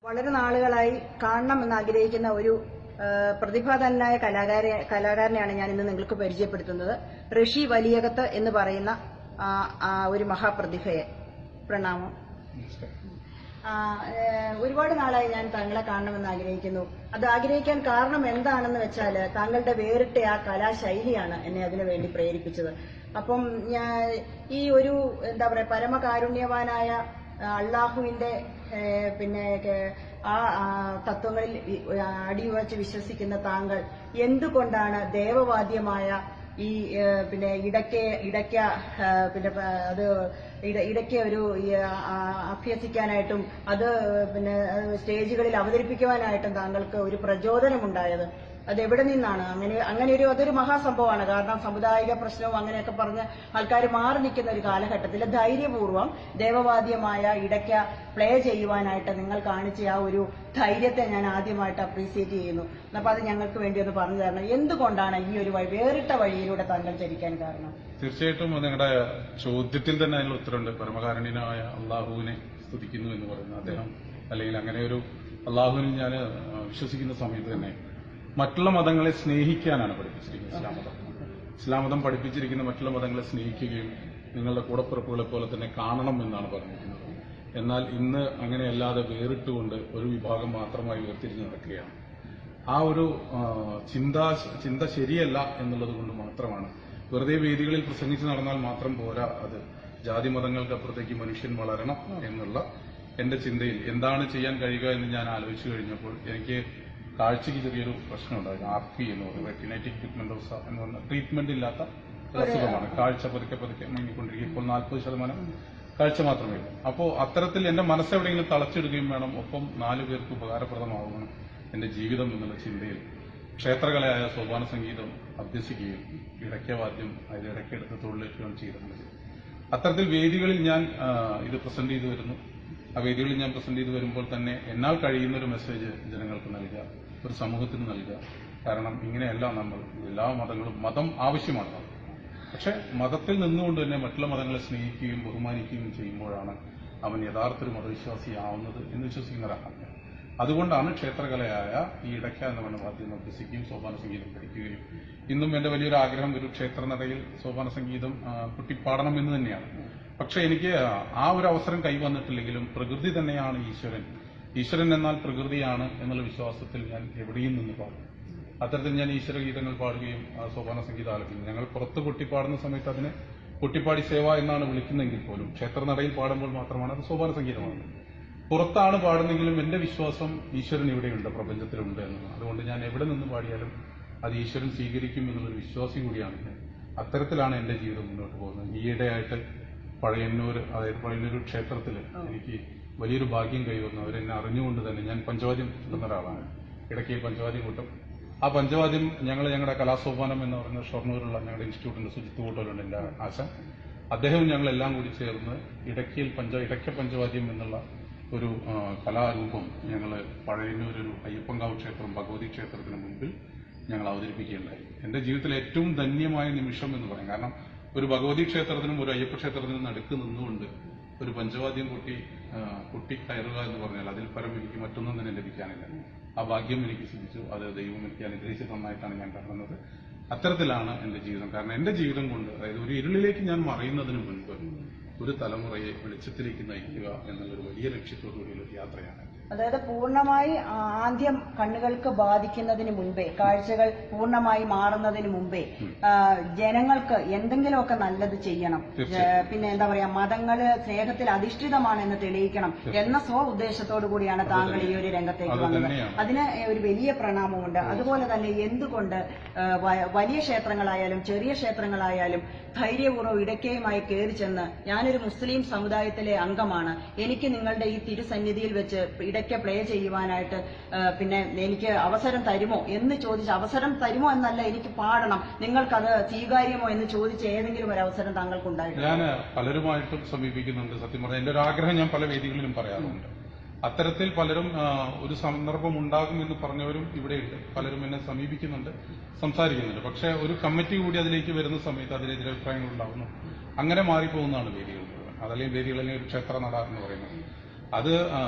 വളരെ നാളുകളായി കാണണമെന്ന് ആഗ്രഹിക്കുന്ന ഒരു പ്രതിഭാധനനായ കലാകാരനെയാണ് ഞാൻ ഇന്ന് നിങ്ങൾക്ക് പരിചയപ്പെടുത്തുന്നത്. ഋഷി വലിയകത്ത് എന്ന് പറയുന്ന ഒരു മഹാപ്രതിഭയെ. പ്രണാമം. ഒരുപാട് നാളായി ഞാൻ താങ്കളെ കാണണമെന്ന് ആഗ്രഹിക്കുന്നു. അത് ആഗ്രഹിക്കാൻ കാരണം എന്താണെന്ന് വെച്ചാൽ താങ്കളുടെ വേറിട്ട ആ കലാശൈലിയാണ് എന്നെ അതിനു വേണ്ടി പ്രേരിപ്പിച്ചത്. അപ്പം ഈ ഒരു എന്താ പറയാ പരമകാരുണ്യവാനായ അള്ളാഹുവിന്റെ പിന്നെ ആ തത്വങ്ങളിൽ അടിയുറച്ച് വിശ്വസിക്കുന്ന താങ്കൾ എന്തുകൊണ്ടാണ് ദേവവാദ്യമായ ഈ പിന്നെ ഇടയ്ക്ക പിന്നെ അത് ഇടയ്ക്ക് ഒരു അഭ്യസിക്കാനായിട്ടും അത് പിന്നെ സ്റ്റേജുകളിൽ അവതരിപ്പിക്കുവാനായിട്ടും താങ്കൾക്ക് ഒരു പ്രചോദനമുണ്ടായത്? അത് എവിടെ നിന്നാണ്? അങ്ങനെ അതൊരു മഹാസംഭവമാണ്. കാരണം സമുദായിക പ്രശ്നവും അങ്ങനെയൊക്കെ പറഞ്ഞ് ആൾക്കാർ മാറി നിൽക്കുന്ന ഒരു കാലഘട്ടത്തിൽ ധൈര്യപൂർവ്വം ദേവവാദ്യമായ ഇടയ്ക്ക പ്ലേ ചെയ്യുവാനായിട്ട് നിങ്ങൾ കാണിച്ച ആ ഒരു ധൈര്യത്തെ ഞാൻ ആദ്യമായിട്ട് അപ്രീസിയേറ്റ് ചെയ്യുന്നു. അപ്പൊ അത് ഞങ്ങൾക്ക് വേണ്ടി ഒന്ന് പറഞ്ഞു തരണം. എന്തുകൊണ്ടാണ് ഈ ഒരു വേറിട്ട വഴിയിലൂടെ താങ്കൾ ചരിക്കാൻ കാരണം? തീർച്ചയായിട്ടും നിങ്ങളുടെ ചോദ്യത്തിൽ തന്നെ അതിനുള്ള ഉത്തരവുണ്ട്. പരമകാരുണ്യനായ അള്ളാഹുവിനെ സ്തുതിക്കുന്നു എന്ന് പറയുന്നത് അദ്ദേഹം, അല്ലെങ്കിൽ അങ്ങനെ ഒരു അള്ളാഹുവിനെ ഞാൻ വിശ്വസിക്കുന്ന സമയത്ത് തന്നെ മറ്റുള്ള മതങ്ങളെ സ്നേഹിക്കാനാണ് പഠിപ്പിച്ചിരിക്കുന്നത്. ഇസ്ലാം മതം പഠിപ്പിച്ചിരിക്കുന്ന മറ്റുള്ള മതങ്ങളെ സ്നേഹിക്കുകയും നിങ്ങളുടെ കൂടപ്പിറപ്പുകളെ പോലെ തന്നെ കാണണം എന്നാണ് പറഞ്ഞിരിക്കുന്നത്. എന്നാൽ ഇന്ന് അങ്ങനെയല്ലാതെ വേറിട്ടുകൊണ്ട് ഒരു വിഭാഗം മാത്രമായി വേർതിരിഞ്ഞ് നടക്കുകയാണ്. ആ ഒരു ചിന്ത ശരിയല്ല എന്നുള്ളത് കൊണ്ട് മാത്രമാണ്. വെറുതെ വേദികളിൽ പ്രസംഗിച്ച് നടന്നാൽ മാത്രം പോരാ, അത് ജാതി മതങ്ങൾക്കപ്പുറത്തേക്ക് മനുഷ്യൻ വളരണം എന്നുള്ള എന്റെ ചിന്തയിൽ എന്താണ് ചെയ്യാൻ കഴിയുക എന്ന് ഞാൻ ആലോചിച്ചു കഴിഞ്ഞപ്പോൾ എനിക്ക് കാഴ്ചയ്ക്ക് ചെറിയൊരു പ്രശ്നമുണ്ടായിരുന്നു. RP എന്ന് പറയുന്നത് റെറ്റിനൈറ്റിക് പിഗ്മെന്റോസ എന്ന് പറഞ്ഞ ട്രീറ്റ്മെന്റ് ഇല്ലാത്ത അസുഖമാണ്. കാഴ്ച പതുക്കെ മങ്ങിക്കൊണ്ടിരിക്കും. ഇപ്പോൾ 40% കാഴ്ച മാത്രമേ ഉള്ളൂ. അപ്പോൾ അത്തരത്തിൽ എന്റെ മനസ്സെവിടെയെങ്കിലും തളച്ചിടുകയും വേണം, ഒപ്പം 4 പേർക്ക് ഉപകാരപ്രദമാകണം എന്റെ ജീവിതം എന്നുള്ള ചിന്തയിൽ ക്ഷേത്രകലയായ സോപാന സംഗീതം അഭ്യസിക്കുകയും ഇടയ്ക്കവാദ്യം അതിൽ ഇടയ്ക്കെടുത്ത് തൊഴിലേറ്റുകയും ചെയ്തിട്ടുണ്ട്. അത്തരത്തിൽ വേദികളിൽ ഞാൻ ഇത് പ്രസന്റ് ചെയ്തു വരുന്നു. ആ വേദികളിൽ ഞാൻ പ്രസന്റ് ചെയ്തു വരുമ്പോൾ തന്നെ എന്നാൽ കഴിയുന്ന ഒരു മെസ്സേജ് ജനങ്ങൾക്ക് നൽകുക, ഒരു സമൂഹത്തിന് നൽകുക. കാരണം ഇങ്ങനെയല്ല നമ്മൾ എല്ലാ മതങ്ങളും, മതം ആവശ്യമാണ്, പക്ഷെ മതത്തിൽ നിന്നുകൊണ്ട് തന്നെ മറ്റുള്ള മതങ്ങളെ സ്നേഹിക്കുകയും ബഹുമാനിക്കുകയും ചെയ്യുമ്പോഴാണ് അവൻ യഥാർത്ഥ ഒരു മതവിശ്വാസിയാവുന്നത് എന്ന് വിശ്വസിക്കുന്ന ഒരാളാണ്. അതുകൊണ്ടാണ് ക്ഷേത്രകലയായ ഈ ഇടയ്ക്ക എന്ന് പറഞ്ഞ വാദ്യം അഭ്യസിക്കുകയും സോപാന സംഗീതം പഠിക്കുകയും ഇന്നും എന്റെ വലിയൊരു ആഗ്രഹം ഒരു ക്ഷേത്രനടയിൽ സോപാന സംഗീതം കുട്ടിപ്പാടണം എന്ന് തന്നെയാണ്. പക്ഷെ എനിക്ക് ആ ഒരു അവസരം കൈവന്നിട്ടില്ലെങ്കിലും പ്രകൃതി തന്നെയാണ് ഈശ്വരൻ എന്നാൽ പ്രകൃതിയാണ് എന്നുള്ള വിശ്വാസത്തിൽ ഞാൻ എവിടെയും നിന്ന് പാടും. അത്തരത്തിൽ ഞാൻ ഈശ്വരഗീതങ്ങൾ പാടുകയും സോപാന സംഗീതം ആലപിക്കും. ഞങ്ങൾ പുറത്ത് കൊട്ടിപ്പാടുന്ന സമയത്ത് അതിനെ കൊട്ടിപ്പാടി സേവ എന്നാണ് വിളിക്കുന്നെങ്കിൽ പോലും ക്ഷേത്രനടയിൽ പാടുമ്പോൾ മാത്രമാണ് അത് സോപാന സംഗീതമാണ്. പുറത്താണ് പാടുന്നെങ്കിലും എന്റെ വിശ്വാസം ഈശ്വരൻ ഇവിടെയുണ്ട്, പ്രപഞ്ചത്തിലുണ്ട് എന്നതാണ്. അതുകൊണ്ട് ഞാൻ എവിടെ നിന്ന് പാടിയാലും അത് ഈശ്വരൻ സ്വീകരിക്കും എന്നുള്ളൊരു വിശ്വാസം കൂടിയാണ് ഞാൻ. അത്തരത്തിലാണ് എന്റെ ജീവിതം മുന്നോട്ട് പോകുന്നത്. ഈയിടെയായിട്ട് പഴയന്നൂർ, അതായത് പഴയന്നൂർ ക്ഷേത്രത്തിൽ എനിക്ക് വലിയൊരു ഭാഗ്യം കൈവന്നു. അവരെന്നെ അറിഞ്ഞുകൊണ്ട് തന്നെ, ഞാൻ പഞ്ചവാദ്യം കിട്ടുന്ന ഒരാളാണ്, ഇടയ്ക്ക് പഞ്ചവാദ്യം കൂട്ടും. ആ പഞ്ചവാദ്യം ഞങ്ങളുടെ കലാസോപാനം എന്ന് പറയുന്ന ഷൊർണൂരുള്ള ഞങ്ങളുടെ ഇൻസ്റ്റിറ്റ്യൂട്ടിന്റെ സുജിത്ത് കൂട്ടലുണ്ട് എന്റെ ആശാൻ. അദ്ദേഹവും ഞങ്ങളെല്ലാം കൂടി ചേർന്ന് ഇടയ്ക്ക പഞ്ചവാദ്യം എന്നുള്ള ഒരു കലാരൂപം ഞങ്ങൾ പഴയന്നൂരൊരു അയ്യപ്പൻകാവ് ക്ഷേത്രം, ഭഗവതി ക്ഷേത്രത്തിന് മുമ്പിൽ ഞങ്ങൾ അവതരിപ്പിക്കുകയുണ്ടായി. എന്റെ ജീവിതത്തിലെ ഏറ്റവും ധന്യമായ നിമിഷം എന്ന് പറയും. കാരണം ഒരു ഭഗവതി ക്ഷേത്രത്തിനും ഒരു അയ്യപ്പ ക്ഷേത്രത്തിനും നടുക്ക് നിന്നുകൊണ്ട് ഒരു പഞ്ചവാദ്യം കുട്ടി കയറുക എന്ന് പറഞ്ഞാൽ അതിൽ പരം എനിക്ക് മറ്റൊന്നും തന്നെ ലഭിക്കാനില്ല. ആ ഭാഗ്യം എനിക്ക് സിദ്ധിച്ചു. അത് ദൈവം എനിക്ക് അനുഗ്രഹിച്ച് തന്നായിട്ടാണ് ഞാൻ കാണുന്നത്. അത്തരത്തിലാണ് എന്റെ ജീവിതം. കാരണം എന്റെ ജീവിതം കൊണ്ട്, അതായത് ഒരു ഇരുളിലേക്ക് ഞാൻ മറയുന്നതിന് മുൻപ് ഒരു തലമുറയെ വെളിച്ചത്തിലേക്ക് നയിക്കുക എന്നുള്ളൊരു വലിയ ലക്ഷ്യത്തോടുകൂടിയുള്ള യാത്രയാണ്. അതായത് പൂർണ്ണമായി ആദ്യം കണ്ണുകൾക്ക് ബാധിക്കുന്നതിന് മുൻപേ, കാഴ്ചകൾ പൂർണ്ണമായി മാറുന്നതിന് മുമ്പേ ജനങ്ങൾക്ക് എന്തെങ്കിലുമൊക്കെ നല്ലത് ചെയ്യണം, പിന്നെ എന്താ പറയാ മതങ്ങള് സ്നേഹത്തിൽ അധിഷ്ഠിതമാണെന്ന് തെളിയിക്കണം എന്ന ഉദ്ദേശത്തോടു കൂടിയാണ് താങ്കൾ ഈ ഒരു രംഗത്തേക്ക് വന്നത്. അതിന് ഒരു വലിയ പ്രണാമമുണ്ട്. അതുപോലെ തന്നെ എന്തുകൊണ്ട് വലിയ ക്ഷേത്രങ്ങളായാലും ചെറിയ ക്ഷേത്രങ്ങളായാലും ധൈര്യപൂർവ്വം ഇടയ്ക്കയുമായി കയറി ചെന്ന്, ഞാനൊരു മുസ്ലിം സമുദായത്തിലെ അംഗമാണ്, എനിക്ക് നിങ്ങളുടെ ഈ തിരുസന്നിധിയിൽ വെച്ച് ഇടയ്ക്ക് പ്ലേ ചെയ്യുവാനായിട്ട് പിന്നെ എനിക്ക് അവസരം തരുമോ എന്ന് ചോദിച്ച്, അവസരം തരുമോ എന്നല്ല, എനിക്ക് പാടണം, നിങ്ങൾക്കത് സ്വീകാര്യമോ എന്ന് ചോദിച്ച് ഏതെങ്കിലും ഒരു അവസരം താങ്കൾക്കുണ്ടായിരുന്നു? ഞാൻ പലരുമായിട്ടും സമീപിക്കുന്നുണ്ട്. സത്യം പറഞ്ഞാൽ എന്റെ ഒരു ആഗ്രഹം ഞാൻ പല വേദികളിലും പറയാറുണ്ട്. അത്തരത്തിൽ പലരും ഒരു സന്ദർഭം ഉണ്ടാകുമെന്ന് പറഞ്ഞവരും ഇവിടെയുണ്ട്. പലരും എന്നെ സമീപിക്കുന്നുണ്ട്, സംസാരിക്കുന്നുണ്ട്. പക്ഷെ ഒരു കമ്മിറ്റി കൂടി അതിലേക്ക് വരുന്ന സമയത്ത് അതിനെതിരെ അഭിപ്രായങ്ങൾ ഉണ്ടാകുന്നു. അങ്ങനെ മാറിപ്പോകുന്നതാണ് വേദികൾ. അതല്ലെങ്കിൽ വേദികളല്ലെങ്കിൽ ഒരു ക്ഷേത്ര നട എന്ന് പറയുന്നത്. അത്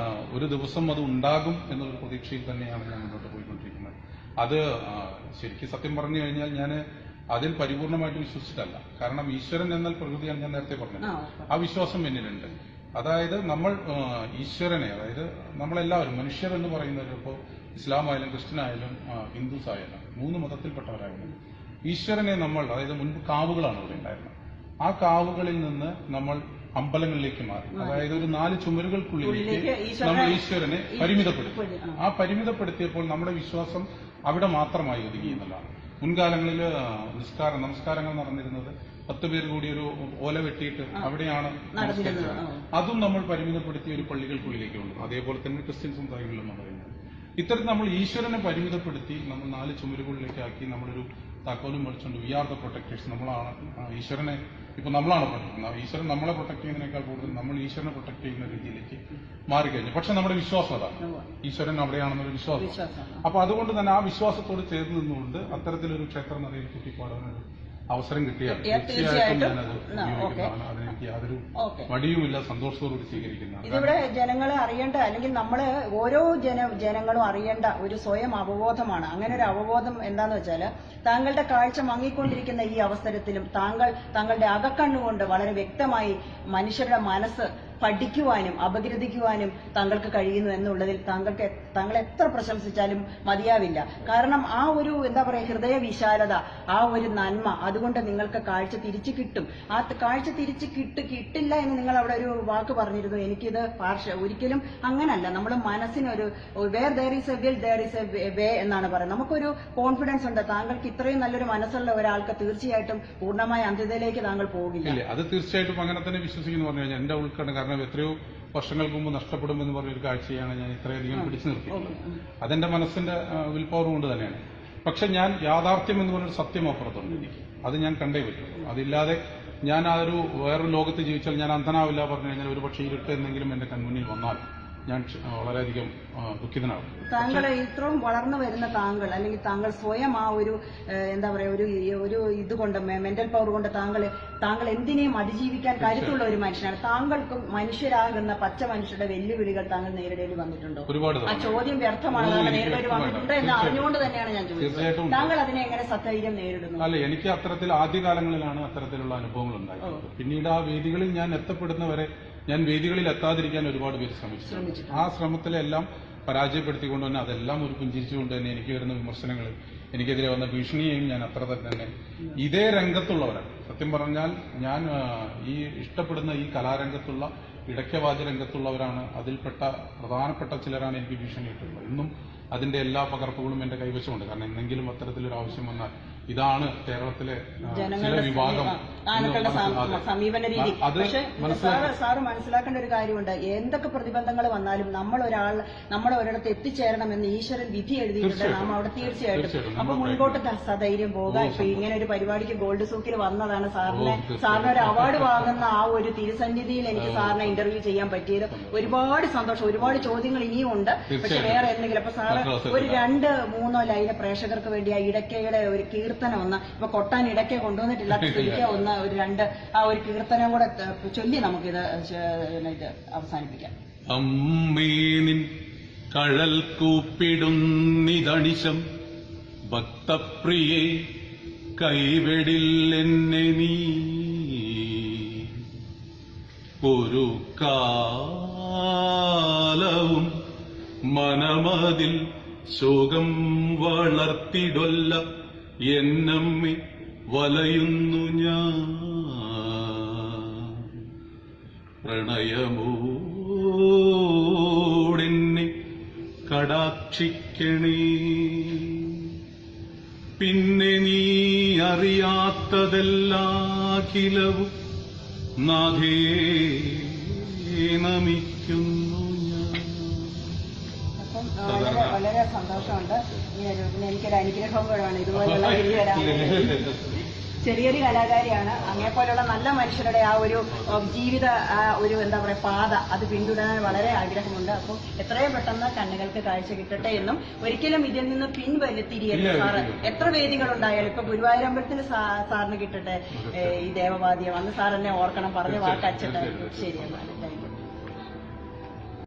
ഒരു ദിവസം അത് ഉണ്ടാകും എന്നുള്ള പ്രതീക്ഷയിൽ തന്നെയാണ് ഞാൻ മുന്നോട്ട് പോയിക്കൊണ്ടിരിക്കുന്നത്. അത് ശരിക്കും സത്യം പറഞ്ഞു കഴിഞ്ഞാൽ ഞാൻ അതിൽ പരിപൂർണമായിട്ട് വിശ്വസിച്ചിട്ടല്ല. കാരണം ഈശ്വരൻ എന്നാൽ പ്രകൃതിയാണ് ഞാൻ നേരത്തെ പറഞ്ഞത്. ആ വിശ്വാസം എന്നിലുണ്ട്. അതായത് നമ്മൾ ഈശ്വരനെ, അതായത് നമ്മളെല്ലാവരും മനുഷ്യർ എന്ന് പറയുന്നത് ഇപ്പോൾ ഇസ്ലാം ആയാലും ക്രിസ്ത്യൻ ആയാലും ഹിന്ദുസ് ആയാലും 3 മതത്തിൽപ്പെട്ടവരായാലും ഈശ്വരനെ നമ്മൾ, അതായത് മുൻപ് കാവുകളാണ് ഇവിടെ ഉണ്ടായിരുന്നത്. ആ കാവുകളിൽ നിന്ന് നമ്മൾ അമ്പലങ്ങളിലേക്ക് മാറി. അതായത് ഒരു 4 ചുമരുകൾക്കുള്ളിലേക്ക് നമ്മൾ ഈശ്വരനെ പരിമിതപ്പെടുത്തി. ആ പരിമിതപ്പെടുത്തിയപ്പോൾ നമ്മുടെ വിശ്വാസം അവിടെ മാത്രമായി ഒതുങ്ങി എന്നുള്ളതാണ്. മുൻകാലങ്ങളിൽ നമസ്കാരങ്ങൾ നടന്നിരുന്നത് 10 പേർ കൂടി ഒരു ഓല വെട്ടിയിട്ട് അവിടെയാണ് നമസ്കരിച്ചത്. അതും നമ്മൾ പരിമിതപ്പെടുത്തിയ ഒരു പള്ളികൾക്കുള്ളിലേക്ക് ഉണ്ട്. അതേപോലെ തന്നെ ക്രിസ്ത്യൻ സമുദായങ്ങളിലും പറയുന്നത് ഇത്തരത്തിൽ നമ്മൾ ഈശ്വരനെ പരിമിതപ്പെടുത്തി നമ്മൾ 4 ചുമരുകളിലേക്ക് ആക്കി നമ്മളൊരു താക്കോലും മേടിച്ചുകൊണ്ട് വി ആർ ദ പ്രൊട്ടക്ടേഴ്സ്, നമ്മളാണ് ഈശ്വരനെ, ഇപ്പൊ നമ്മളാണ് പ്രൊട്ടക്ട്, ഈശ്വരൻ നമ്മളെ പ്രൊട്ടക്ട് ചെയ്യുന്നതിനേക്കാൾ കൂടുതൽ നമ്മൾ ഈശ്വരനെ പ്രൊട്ടക്ട് ചെയ്യുന്ന രീതിയിലേക്ക് മാറിക്കഴിഞ്ഞു. പക്ഷെ നമ്മുടെ വിശ്വാസം അതാണ്, ഈശ്വരൻ അവിടെയാണെന്നൊരു വിശ്വാസം. അപ്പൊ അതുകൊണ്ട് തന്നെ ആ വിശ്വാസത്തോട് ചേർന്ന് നിന്നുകൊണ്ട് അത്തരത്തിലൊരു ക്ഷേത്രം നിറയിൽ ചുറ്റിപ്പാടാനൊരു അവസരം കിട്ടിയാൽ തീർച്ചയായിട്ടും ഞാനത് ഉപയോഗിക്കുന്നതാണ്. അതെനിക്ക് യാതൊരു മടിയുമില്ല, സന്തോഷത്തോടുകൂടി സ്വീകരിക്കുന്നതാണ്. ഇതിവിടെ ജനങ്ങളെ അറിയേണ്ട, അല്ലെങ്കിൽ നമ്മള് ഓരോ ജനങ്ങളും അറിയേണ്ട ഒരു സ്വയം അവബോധമാണ്. അങ്ങനെ ഒരു അവബോധം എന്താന്ന് വെച്ചാൽ, താങ്കളുടെ കാഴ്ച മങ്ങിക്കൊണ്ടിരിക്കുന്ന ഈ അവസരത്തിലും താങ്കളുടെ അകക്കണ്ണുകൊണ്ട് വളരെ വ്യക്തമായി മനുഷ്യരുടെ മനസ്സ് പഠിക്കുവാനും അപഗ്രഥിക്കുവാനും താങ്കൾക്ക് കഴിയുന്നു എന്നുള്ളതിൽ താങ്കൾ എത്ര പ്രശംസിച്ചാലും മതിയാവില്ല. കാരണം ആ ഒരു എന്താ പറയുക, ഹൃദയ വിശാലത, ആ ഒരു നന്മ, അതുകൊണ്ട് നിങ്ങൾക്ക് കാഴ്ച തിരിച്ചു കിട്ടും. ആ കാഴ്ച തിരിച്ചു കിട്ടില്ല എന്ന് നിങ്ങൾ അവിടെ ഒരു വാക്ക് പറഞ്ഞിരുന്നു. എനിക്കിത് ഒരിക്കലും അങ്ങനല്ല. നമ്മൾ മനസ്സിനൊരു where there is a will there is a way എന്നാണ് പറയുന്നത്. നമുക്കൊരു കോൺഫിഡൻസ് ഉണ്ട്. താങ്കൾക്ക് ഇത്രയും നല്ലൊരു മനസ്സുള്ള ഒരാൾക്ക് തീർച്ചയായിട്ടും പൂർണ്ണമായ അന്ത്യതയിലേക്ക് താങ്കൾ പോകില്ല. അത് തീർച്ചയായിട്ടും അങ്ങനെ തന്നെ വിശ്വസിക്കുന്നു പറഞ്ഞു കഴിഞ്ഞാൽ എന്റെ ഉൾക്കട. കാരണം എത്രയോ വർഷങ്ങൾക്ക് മുമ്പ് നഷ്ടപ്പെടുമെന്ന് പറഞ്ഞൊരു കാഴ്ചയാണ് ഞാൻ ഇത്രയധികം പിടിച്ചു നിർത്തിയിട്ടുള്ളത്. അതെന്റെ മനസ്സിന്റെ വിൽ പവർ കൊണ്ട് തന്നെയാണ്. പക്ഷെ ഞാൻ യാഥാർത്ഥ്യം എന്ന് പറഞ്ഞൊരു സത്യം അപ്പുറത്തുണ്ട് എനിക്ക്. അത് ഞാൻ കണ്ടേ പറ്റുള്ളൂ. അതില്ലാതെ ഞാൻ ആ ഒരു വേറൊരു ലോകത്ത് ജീവിച്ചാൽ ഞാൻ അന്ധനാവില്ല പറഞ്ഞു കഴിഞ്ഞാൽ ഒരു പക്ഷേ ഇരുട്ട് എന്തെങ്കിലും എന്റെ കൺമുന്നിൽ വന്നാൽ ഞാൻ വളരെയധികം ദുഃഖിതനാകും. താങ്കൾ ഇത്രയും വളർന്നു വരുന്ന താങ്കൾ, അല്ലെങ്കിൽ താങ്കൾ സ്വയം ആ ഒരു എന്താ പറയാ ഒരു ഇതുകൊണ്ട് മെന്റൽ പവർ കൊണ്ട് താങ്കൾ എന്തിനേയും അതിജീവിക്കാൻ കരുത്തുള്ള ഒരു മനുഷ്യനാണ്. താങ്കൾക്ക് മനുഷ്യരാകുന്ന പച്ച മനുഷ്യരുടെ വെല്ലുവിളികൾ താങ്കൾ നേരിടേണ്ടി വന്നിട്ടുണ്ടോ? ഒരുപാട്. ആ ചോദ്യം വ്യർത്ഥമാണ്. താങ്കൾ നേരിടേണ്ടി വന്നിട്ടുണ്ട് എന്ന് അറിഞ്ഞുകൊണ്ട് തന്നെയാണ് ഞാൻ ചോദിച്ചത്. താങ്കൾ അതിനെ എങ്ങനെ സധൈര്യം നേരിടുന്നു? അല്ല, എനിക്ക് അത്തരത്തിൽ ആദ്യകാലങ്ങളിലാണ് അത്തരത്തിലുള്ള അനുഭവങ്ങൾ ഉണ്ടായിട്ടുള്ളത്. പിന്നീട് ആ വേദികളിൽ ഞാൻ എത്തപ്പെടുന്നവരെ ഞാൻ വേദികളിൽ എത്താതിരിക്കാൻ ഒരുപാട് പേര് ശ്രമിച്ചു. ആ ശ്രമത്തിലെല്ലാം പരാജയപ്പെടുത്തിക്കൊണ്ട് തന്നെ അതെല്ലാം ഒരു പുഞ്ചിരിച്ചുകൊണ്ട് തന്നെ എനിക്ക് വരുന്ന വിമർശനങ്ങൾ, എനിക്കെതിരെ വന്ന ഭീഷണിയെയും ഞാൻ അത്ര തന്നെ ഇതേ രംഗത്തുള്ളവരാണ്. സത്യം പറഞ്ഞാൽ ഞാൻ ഈ ഇഷ്ടപ്പെടുന്ന ഈ കലാരംഗത്തുള്ള ഇടയ്ക്കവാച രംഗത്തുള്ളവരാണ്, അതിൽപ്പെട്ട പ്രധാനപ്പെട്ട ചിലരാണ് എനിക്ക് ഭീഷണി ഇട്ടുള്ളത്. ഇന്നും അതിന്റെ എല്ലാ പകർപ്പുകളും എന്റെ കൈവശമുണ്ട്. കാരണം എന്തെങ്കിലും അത്തരത്തിലൊരു ആവശ്യം വന്നാൽ ഇതാണ് കേരളത്തിലെ ചില വിഭാഗം സമീപന രീതി. പക്ഷെ സാറ് മനസ്സിലാക്കേണ്ട ഒരു കാര്യമുണ്ട്. എന്തൊക്കെ പ്രതിബന്ധങ്ങൾ വന്നാലും നമ്മൾ ഒരിടത്ത് എത്തിച്ചേരണമെന്ന് ഈശ്വരൻ വിധി എഴുതിയിട്ടുണ്ട്. നാം അവിടെ തീർച്ചയായിട്ടും അപ്പൊ മുൻപോട്ട് സധൈര്യം പോകാം. ഇപ്പൊ ഇങ്ങനെ ഒരു പരിപാടിക്ക് ഗോൾഡ് സൂക്കിൽ വന്നതാണ്. സാറിന് ഒരു അവാർഡ് വാങ്ങുന്ന ആ ഒരു തിരുസന്നിധിയിൽ എനിക്ക് സാറിനെ ഇന്റർവ്യൂ ചെയ്യാൻ പറ്റിയത് ഒരുപാട് സന്തോഷം. ഒരുപാട് ചോദ്യങ്ങൾ ഇനിയും ഉണ്ട്. പക്ഷെ വേറെ എന്തെങ്കിലും അപ്പൊ സാറ് ഒരു 2-3 ലൈന് പ്രേക്ഷകർക്ക് വേണ്ടി ആ ഇടയ്ക്കയുടെ ഒരു കീർത്തനം ഒന്ന്, ഇപ്പൊ കൊട്ടാൻ ഇടയ്ക്ക് കൊണ്ടുവന്നിട്ടില്ല, ഒന്ന് ഒരു 2 ആ ഒരു കീർത്തനം കൂടെ ചൊല്ലി നമുക്കിത് അവസാനിപ്പിക്കാം. അമ്മേനിൻ കഴൽ കൂപ്പിടുന്നിതണിശം ഭക്തപ്രിയെ കൈവെടില്ലെന്നെ നീ ഒരു കാലവും മനമതിൽ ശോകം വളർത്തിടൊല്ല എന്നമ്മെ വലയുന്നു ഞാൻ പ്രണയമോടെന്നെ കടാക്ഷിക്കണേ പിന്നെ നീ അറിയാത്തതെല്ലാഖിലവും നാഥേ നമിക്കുന്നു. വളരെ സന്തോഷമുണ്ട്. എനിക്കൊരു അനുഗ്രഹം കൂടെയാണ് ഇതുപോലുള്ള ചെറിയൊരു കലാകാരിയാണ്. അങ്ങനെപ്പോലുള്ള നല്ല മനുഷ്യരുടെ ആ ഒരു ജീവിത ഒരു എന്താ പറയാ പാത അത് പിന്തുടരാൻ വളരെ ആഗ്രഹമുണ്ട്. അപ്പം എത്രയും പെട്ടെന്ന് കണ്ണുകൾക്ക് കാഴ്ച കിട്ടട്ടെ എന്നും ഒരിക്കലും ഇതിൽ നിന്ന് പിൻവലിത്തിരിയരുത് സാറ്. എത്ര വേദികളുണ്ടായാലും ഇപ്പൊ ഗുരുവായൂരമ്പലത്തിൽ സാറിന് കിട്ടട്ടെ ഈ ദേവവാദ്യം, അന്ന് സാർ എന്നെ ഓർക്കണം, പറഞ്ഞ വാക്കച്ചിട്ട്. ശരി.